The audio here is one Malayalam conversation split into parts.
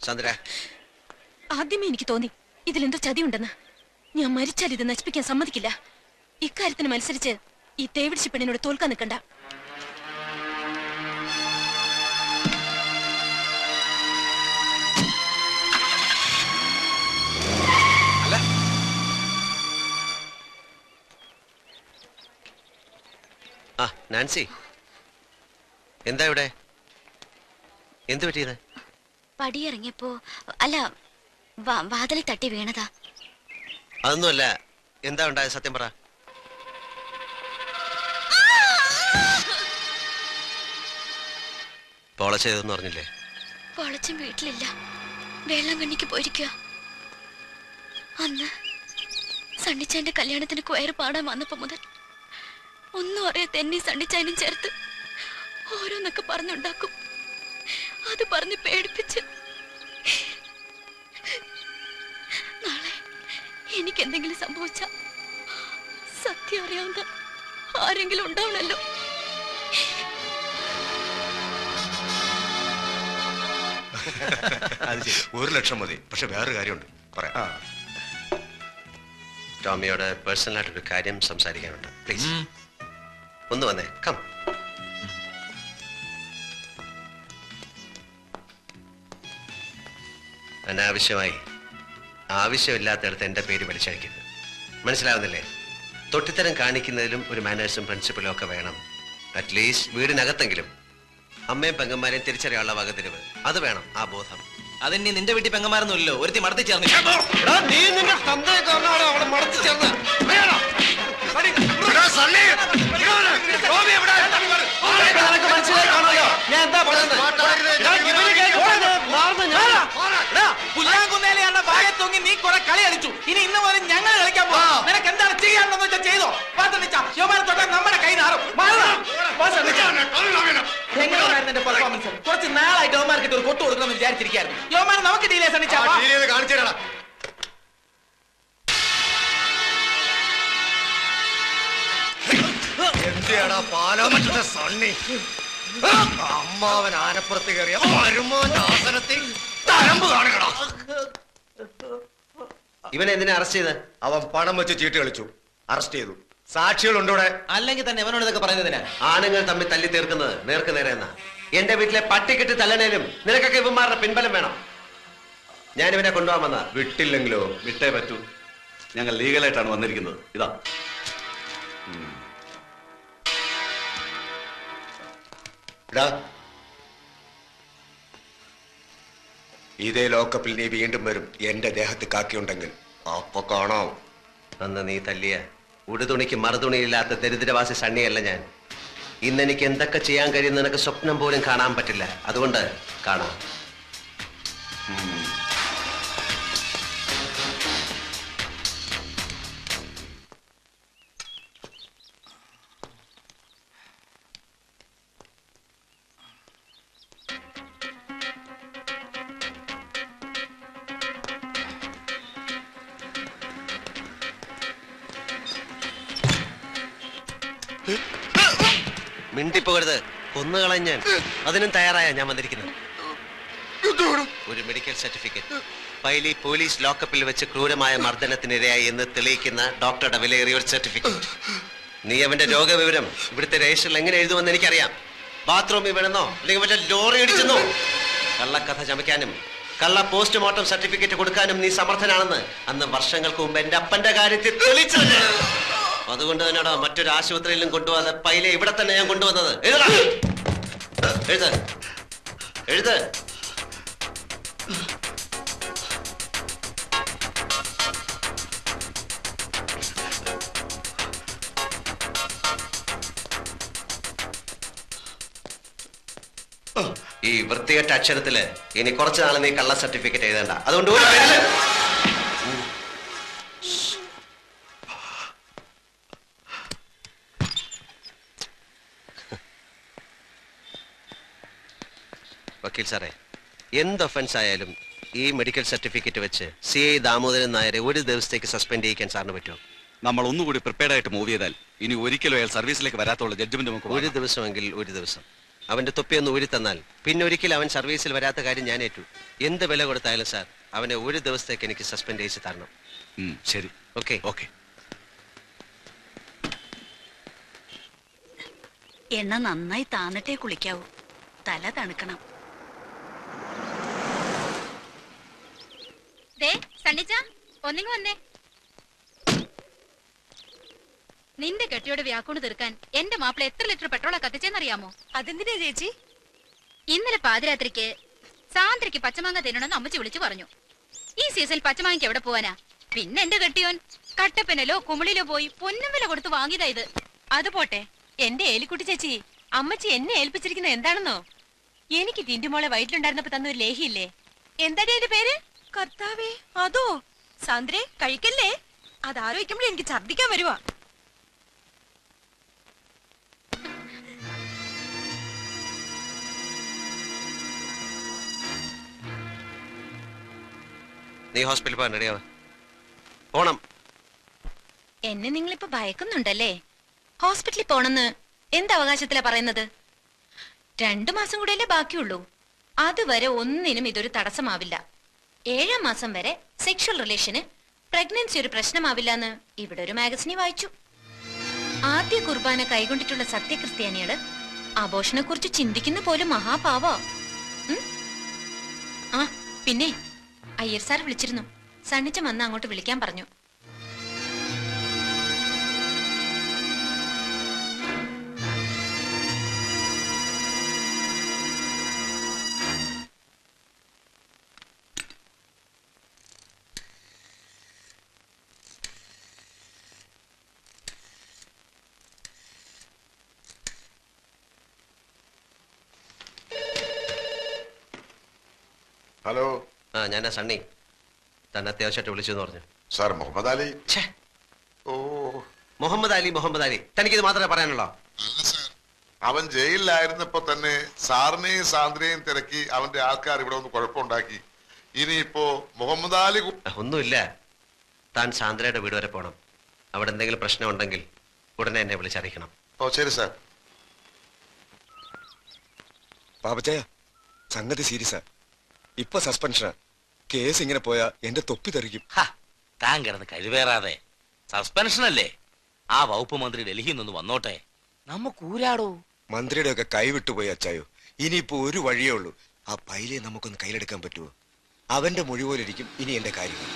ചന്ദ്ര, ആദ്യമേ എനിക്ക് തോന്നി ഇതിലെന്തോ ചതിയുണ്ടെന്ന്. ഞാൻ മരിച്ചാൽ ഇത് നശിപ്പിക്കാൻ സമ്മതിക്കില്ല. ഇക്കാര്യത്തിന് മത്സരിച്ച് ഈ തേവിടിച്ച പെണ്ണിനോട് തോൽക്കാൻ നിൽക്കണ്ട. ആ നാൻസി, എന്താ ഇവിടെ? എന്ത് പറ്റിയത്? പടിയിറങ്ങിയപ്പോ അല്ല, വാതിലിൽ തട്ടി വീണതാ. അതൊന്നുമല്ല. എന്താ ഉണ്ടായത്? സത്യം പറ. പൊളച്ചതെന്ന് പറഞ്ഞില്ലേ? പൊളച്ചും വീട്ടിലില്ല, വെള്ളം കണ്ണിക്ക് പോയിരിക്കുക. അന്ന് സണ്ണിച്ചാന്റെ കല്യാണത്തിന് കൊയർ പാടാൻ വന്നപ്പോ മുതൽ ഒന്നും അറിയാത്ത എന്നെ സണ്ണിച്ചാനും ചേർത്ത് ഓരോന്നൊക്കെ പറഞ്ഞുണ്ടാക്കും. അത് പറഞ്ഞ് പേടിപ്പിച്ച് നാളെ എനിക്ക് എന്തെങ്കിലും സംഭവിച്ച സത്യം അറിയാവുന്ന ആരെങ്കിലും ഉണ്ടാവണല്ലോ. അത് ശരി, 1 ലക്ഷം മതി. പക്ഷെ വേറൊരു കാര്യമുണ്ട് പറയാം. ടോമിയോട് പേഴ്സണലായിട്ടൊരു കാര്യം സംസാരിക്കാനുണ്ട്. പ്ലീസ് ഒന്ന് വന്നേ. കം. അനാവശ്യമായി ആവശ്യമില്ലാത്തടത്ത് എൻ്റെ പേര് വലിച്ചഴിക്കരുത്. മനസ്സിലാവുന്നില്ലേ? തൊട്ടിത്തരം കാണിക്കുന്നതിലും ഒരു മാനേഴ്സും പ്രിൻസിപ്പലും ഒക്കെ വേണം. അറ്റ്ലീസ്റ്റ് വീടിനകത്തെങ്കിലും അമ്മയും പെങ്ങന്മാരെയും തിരിച്ചറിയാനുള്ള വകതിരിവ് അത് വേണം. ആ ബോധം. അതിന് നിന്റെ വീട്ടിൽ പെങ്ങന്മാരൊന്നും ഇല്ലോ. ഒരുത്തി മടത്തി ചേർന്ന് പുല്ലാങ്കുന്നേലെയാണ് വായ തൂങ്ങി നീ കുറെ കളി കളിച്ചു. ഇനി ഇന്ന് പോലും ഞങ്ങൾ കളിക്കാൻ പോവാ. നിനക്ക് എന്താണ് ചെയ്യാനുണ്ടെന്ന് വെച്ചാൽ ചെയ്തോ. തൊട്ടാൽ നമ്മുടെ കൈ നാറും. എങ്ങനെയായിരുന്നു എന്റെ പെർഫോമൻസ്? കുറച്ച് നാളായിട്ട് യോമാർക്കിട്ട് ഒരു കൊട്ടു കൊടുക്കണമെന്ന് വിചാരിച്ചിരിക്കായിരുന്നു. യോമാർ നമുക്ക് ഡീലേ സണ്ണിച്ചാ കാണിച്ചു തരാം. എന്തിയാടാ പാലോമറ്റത്തെ സണ്ണി? അമ്മാവൻ ആനപ്പുറത്ത് കയറിയ വരുമാന്റെ ആസനത്തിൽ തരമ്പ് കാണുകടാ. ഇവനെ എന്തിനാ അറസ്റ്റ് ചെയ്ത്? അവൻ പണം വെച്ച് ചീട്ട് കളിച്ചു. അറസ്റ്റ് ചെയ്തു. സാക്ഷികളുണ്ട് ഇവിടെ. അല്ലെങ്കിൽ തന്നെ അവനോട് ഇതൊക്കെ പറയുന്നതിനാ? ആണുങ്ങൾ തമ്മിൽ തല്ലി തീർക്കുന്നത് നേർക്ക് നേരെ എന്നാ. എന്റെ വീട്ടിലെ പട്ടിക്കെട്ട് തല്ലണേലും നിനക്കൊക്കെ ഇവന്മാരുടെ പിൻബലം വേണം. ഞാൻ ഇവനെ കൊണ്ടുപോകാൻ വന്ന. വിട്ടില്ലെങ്കിലോ? വിട്ടേ പറ്റൂ. ഞങ്ങൾ ലീഗലായിട്ടാണ് വന്നിരിക്കുന്നത്. ഇതാ ഇതേ ലോക്കപ്പിൽ നീ വീണ്ടും വരും. എന്റെ ദേഹത്ത് കാക്കിയുണ്ടെങ്കിൽ അപ്പൊ കാണാം. അന്ന് നീ തല്ലിയ ഉടുതുണിക്ക് മറുതുണിയില്ലാത്ത ദരിദ്രവാസി സണ്ണിയല്ല ഞാൻ. ഇന്നെനിക്ക് എന്തൊക്കെ ചെയ്യാൻ കഴിയുന്ന നിനക്ക് സ്വപ്നം പോലും കാണാൻ പറ്റില്ല. അതുകൊണ്ട് കാണാം. മിണ്ടിപ്പോകരുത്, കൊന്നുകളഞ്ഞ അതിനും തയ്യാറായ ഞാൻ വന്നിരിക്കുന്നത്. ഒരു മെഡിക്കൽ സർട്ടിഫിക്കറ്റ്, പൈലി പോലീസ് ലോക്കപ്പിൽ വെച്ച് ക്രൂരമായ മർദ്ദനത്തിനിരയായി എന്ന് തെളിയിക്കുന്ന ഡോക്ടറുടെ വിലയേറിയ ഒരു സർട്ടിഫിക്കറ്റ്. നീ അവന്റെ രോഗവിവരം ഇവിടുത്തെ രജിസ്റ്ററിൽ എങ്ങനെ എഴുതുമെന്ന് എനിക്കറിയാം. ബാത്റൂമിൽ വീണെന്നോ അല്ലെങ്കിൽ മറ്റേ ലോറി ഇടിച്ചെന്നോ കള്ളക്കഥ ചമയ്ക്കാനും കള്ള പോസ്റ്റ്മോർട്ടം സർട്ടിഫിക്കറ്റ് കൊടുക്കാനും നീ സമർത്ഥനാണെന്ന് അന്ന് വർഷങ്ങൾക്ക് മുമ്പ് എന്റെ അപ്പന്റെ കാര്യത്തിൽ തെളിയിച്ചത്. അതുകൊണ്ട് തന്നെയാണോ മറ്റൊരു ആശുപത്രിയിലും കൊണ്ടുപോകാതെ പൈലെ ഇവിടെ തന്നെ ഞാൻ കൊണ്ടുവന്നത്. എഴുത് എഴുത്. ഈ വൃത്തികെട്ട അക്ഷരത്തില് ഇനി കുറച്ചു നാൾ നീ കള്ള സർട്ടിഫിക്കറ്റ് എഴുതണ്ട. അതുകൊണ്ട് വക്കീൽ സാറേ, എന്ത് ഒഫൻസ് ആയാലും ഈ മെഡിക്കൽ സർട്ടിഫിക്കറ്റ് വെച്ച് CI ദാമോദരൻ നായരെ ഒരു ദിവസത്തേക്ക് സസ്പെൻഡ് ചെയ്യിക്കാൻ സാറിന് പറ്റുമോ? നമ്മൾ ഒന്നുകൂടി പ്രിപ്പയർഡ് ആയിട്ട് മൂവ് ചെയ്താൽ ഇനി ഒരിക്കലും അയാൾ സർവീസിലേക്ക് വരാത്തുള്ള ജഡ്ജ്മെന്റ് നമുക്ക് ഒരു ദിവസമെങ്കിൽ ഒരു ദിവസം. അവന്റെ തൊപ്പിയൊന്ന് ഊരി തന്നാൽ പിന്നെ ഒരിക്കലും അവൻ സർവീസിൽ വരാത്ത കാര്യം ഞാൻ ഏറ്റു. എന്ത് വില കൊടുത്തായാലും സാർ അവനെ ഒരു ദിവസത്തേക്ക് എനിക്ക് സസ്പെൻഡ് ചെയ്ത് തരണം. ശരി, ഓക്കെ. ഓക്കെ. എണ്ണ നന്നായി താന്നിട്ടേ കുളിക്കാവൂ, തല തണുക്കണം. ഒന്നിങ്ങ് വന്നേ. നിന്റെ കെട്ടിയോട് വ്യാക്കൂണ് തീർക്കാൻ എന്റെ മാപ്പിള എത്ര ലിറ്റർ പെട്രോളാ കത്തിച്ചെന്നറിയാമോ? അതെന്തിനാ ചേച്ചി? ഇന്നലെ പാതിരാത്രിക്ക് സാന്ദ്രയ്ക്ക് പച്ചമാങ്ങ തിന്നണമെന്ന് അമ്മച്ചി വിളിച്ചു പറഞ്ഞു. ഈ സീസണിൽ പച്ചമാങ്ങയ്ക്ക് എവിടെ പോവാനാ? പിന്നെ എന്റെ കെട്ടിയോൻ കട്ടപ്പനലോ കുമളിലോ പോയി പൊന്നും വില കൊടുത്ത് വാങ്ങിയതാ ഇത്. അത് പോട്ടെ, എന്റെ ഏലിക്കുട്ടി ചേച്ചി, അമ്മച്ചി എന്നെ ഏൽപ്പിച്ചിരിക്കുന്നത് എന്താണെന്നോ? എനിക്ക് ടിന്റുമോളെ വയറ്റിലുണ്ടായിരുന്നപ്പോ തന്ന ഒരു ലേഹിയില്ലേ, എന്താടി അതിന്റെ പേര്? കർത്താവേ, അതോ? സാന്ദ്രേ, കഴിക്കല്ലേ, അത് ആലോചിക്കുമ്പോഴേ എനിക്ക് ഛർദിക്കാൻ വരുവാ. നീ ഹോസ്പിറ്റലിൽ പോകാൻ റെഡിയാവാ. പോണം. എന്നെ നിങ്ങളിപ്പോ ഭയക്കുന്നുണ്ടല്ലേ? ഹോസ്പിറ്റലിൽ പോണെന്ന് എന്തവകാശത്തിലാ പറയുന്നത്? 2 മാസം കൂടെയല്ലേ ബാക്കിയുള്ളൂ. അതുവരെ ഒന്നിനും ഇതൊരു തടസ്സമാവില്ല. 7ാം മാസം വരെ സെക്ഷൽ റിലേഷന് പ്രഗ്നൻസി ഒരു പ്രശ്നമാവില്ലെന്ന് ഇവിടെ ഒരു മാഗസിനിൽ വായിച്ചു. ആദ്യ കുർബാന കൈകൊണ്ടിട്ടുള്ള സത്യക്രിസ്ത്യാനികള് അബോഷനെ കുറിച്ച് ചിന്തിക്കുന്ന പോലും മഹാപാവ. ആ പിന്നെ അയ്യർ സാർ വിളിച്ചിരുന്നു. സണ്ണിച്ച വന്ന് അങ്ങോട്ട് വിളിക്കാൻ പറഞ്ഞു. ഹലോ. ആ, ഞാനാ സണ്ണി. തന്നെ അത്യാവശ്യമായിട്ട് വിളിച്ചു പറഞ്ഞു. സാർ മുഹമ്മദ് അലി. ഓ, മുഹമ്മദ് അലി, തനിക്കിത് മാത്രമേ പറയാനുള്ളൂ? അല്ല സാർ, അവൻ ജയിലിലായിരുന്നപ്പോ തന്നെ സാറിനെയും സാന്ദ്രയെയും തിരക്കി അവന്റെ ആൾക്കാർ ഇവിടെ ഒന്ന് കുഴപ്പമുണ്ടാക്കി. ഇനിയിപ്പോ മുഹമ്മദ് അലി ഒന്നുമില്ല. താൻ സാന്ദ്രയുടെ വീട് വരെ പോണം. അവിടെ എന്തെങ്കിലും പ്രശ്നം ഉണ്ടെങ്കിൽ ഉടനെ എന്നെ വിളിച്ചറിയിക്കണം. ഓ ശരി സാർ. പാപ്പച്ചയ, സംഗതി സീരിയസാ. ഇപ്പൊ സസ്പെൻഷനാ. കേസ് ഇങ്ങനെ പോയാ എന്റെ തൊപ്പി തെറിക്കും. താൻ കിടന്ന് കഴിവേറാതെ. സസ്പെൻഷനല്ലേ? ആ വകുപ്പ് മന്ത്രി ഡൽഹിയിൽ നിന്ന് വന്നോട്ടെ, നമുക്ക് ഊരാടോ. മന്ത്രിയുടെ ഒക്കെ കൈവിട്ടുപോയി അച്ചായോ. ഇനിയിപ്പോ ഒരു വഴിയേ ഉള്ളൂ. ആ പൈലെ നമുക്കൊന്ന് കയ്യിലെടുക്കാൻ പറ്റുമോ? അവന്റെ മൊഴി പോലിരിക്കും ഇനി എന്റെ കാര്യങ്ങൾ.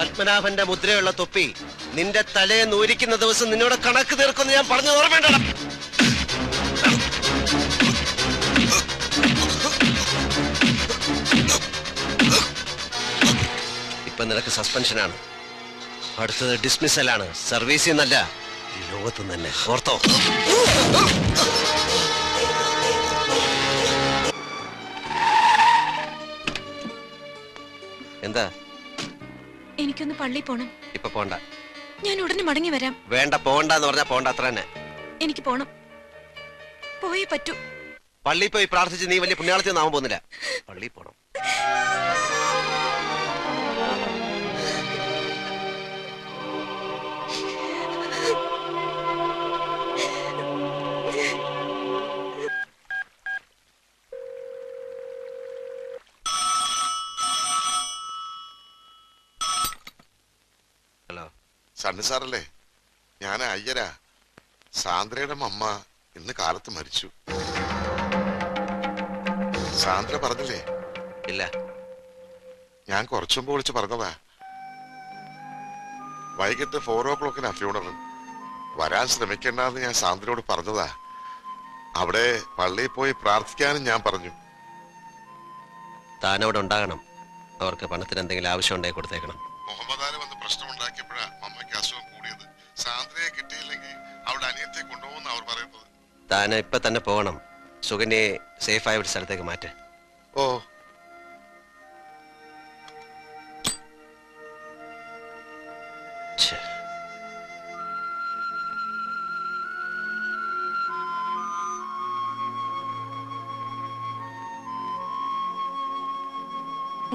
പത്മനാഭന്റെ മുദ്രയുള്ള തൊപ്പി നിന്റെ തലയെ നൂരിക്കുന്ന ദിവസം നിന്നോട് കണക്ക് തീർക്കുമെന്ന് ഞാൻ പറഞ്ഞു ഓർമ്മയുണ്ടോ? ഇപ്പൊ നിനക്ക് സസ്പെൻഷനാണ്. അടുത്തത് ഡിസ്മിസലാണ്. സർവീസിൽ നിന്നല്ല, ഈ ലോകത്ത് തന്നെ. ഓർത്തോ? എന്താ? എനിക്കൊന്ന് പള്ളി പോണം. ഇപ്പൊ പോണ്ട. ഞാൻ ഉടനെ മടങ്ങി വരാം. വേണ്ട, പോണ്ടെന്ന് പറഞ്ഞാ പോണ്ട, അത്ര തന്നെ. എനിക്ക് പോണം, പോയേ പറ്റൂ. പള്ളി പോയി പ്രാർത്ഥിച്ച് നീ വലിയ പുണ്യാളത്തിൽ ഒന്നും ആവാൻ പോകുന്നില്ല. പള്ളി പോണം. ഹലോ, സണ്ണി സാറല്ലേ? ഞാൻ അയ്യരാ. സാന്ദ്രയുടെ അമ്മ ഇന്ന് കാലത്ത് മരിച്ചു. സാന്ദ്ര പറഞ്ഞില്ലേ? ഇല്ല. ഞാൻ കുറച്ചു മുമ്പ് വിളിച്ച് പറഞ്ഞതാ. വൈകിട്ട് 4 o'clock ഫ്യൂണറൽ. വരാൻ ശ്രമിക്കേണ്ടെന്ന് ഞാൻ സാന്ദ്രയോട് പറഞ്ഞതാ. അവിടെ പള്ളിയിൽ പോയി പ്രാർത്ഥിക്കാനും ഞാൻ പറഞ്ഞു. താനവിടെ ഉണ്ടാകണം. അവർക്ക് പണത്തിന് എന്തെങ്കിലും ആവശ്യം ഉണ്ടെങ്കിൽ കൊടുത്തേക്കണം. മുഹമ്മദ് അലി വന്ന് പ്രശ്നമുണ്ടാക്കിയപ്പോഴാ അമ്മയ്ക്ക് അസുഖം കൂടിയത്. സാന്ദ്രയെ കിട്ടിയില്ലെങ്കിൽ അവിടെ അനിയത്തെ കൊണ്ടുപോകുന്ന അവർ പറയുന്നത്. താൻ ഇപ്പൊ തന്നെ പോകണം. സുകന്യെ സേഫായ ഒരു സ്ഥലത്തേക്ക് മാറ്റ്. ഓ ഛെ.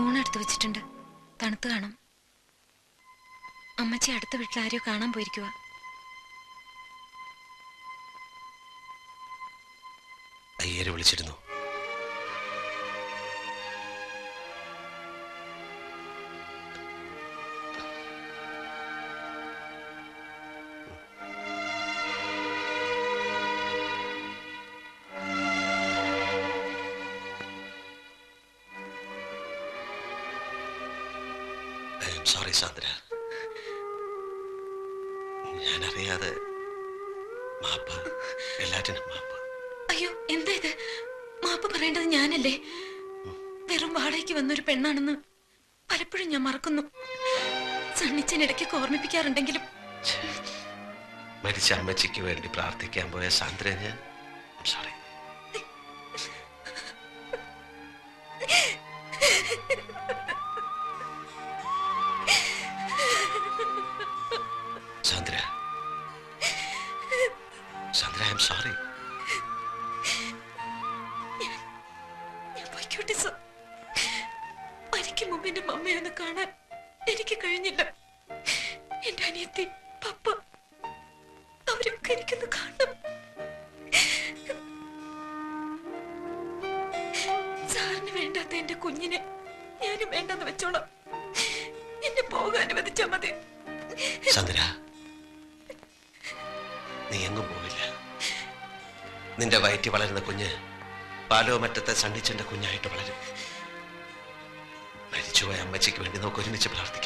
ഊണെടുത്ത് വെച്ചിട്ടുണ്ട്, തണുത്ത് കാണും. അമ്മച്ചി അടുത്ത വീട്ടിൽ ആരെയോ കാണാൻ പോയിരിക്കുക. അയ്യരെ വിളിച്ചിരുന്നു. സോറി സാന്ദ്ര, ഞാനറിയാതെ മാപ്പ്, എല്ലാറ്റിനും മാപ്പ്. അയ്യോ, എന്താ ഇത്? മാപ്പ് പറയേണ്ടത് ഞാനല്ലേ? വെറും വാടകയ്ക്ക് വന്നൊരു പെണ്ണാണെന്ന് പലപ്പോഴും ഞാൻ മറക്കുന്നു. സണ്ണിച്ചൻ ഇടയ്ക്കൊക്കെ ഓർമ്മിപ്പിക്കാറുണ്ടെങ്കിലും. മരിച്ച അമ്മച്ചിക്ക് വേണ്ടി പ്രാർത്ഥിക്കാൻ പോയ സാന്ദ്ര ഞാൻ. Sorry. Sandra, Sandra, I am sorry. ഞാൻ പോയിക്കോട്ടെ സർ. മരിക്കും മുമ്പ് എന്റെ മമ്മയൊന്ന് കാണാൻ എനിക്ക് കഴിഞ്ഞില്ല. എന്റെ അനിയത്തി, പപ്പ, അവരൊക്കെ എനിക്കൊന്ന് കാണണം. സാറിന് വേണ്ടാത്ത എന്റെ കുഞ്ഞിനെ ഞാനും വേണ്ടെന്ന് വെച്ചോളാം. എന്നെ പോകാൻ അനുവദിച്ചാ മതി. സാന്ദ്ര, നീ എങ്ങും പോവില്ല. നിന്റെ വയറ്റി വളരുന്ന കുഞ്ഞ് പാലോമറ്റത്തെ സണ്ണിച്ചന്റെ കുഞ്ഞായിട്ട് വളരും. മരിച്ചുപോയ അമ്മച്ചിക്ക് വേണ്ടി നമുക്ക് ഒരുമിച്ച് പ്രാർത്ഥിക്കാം.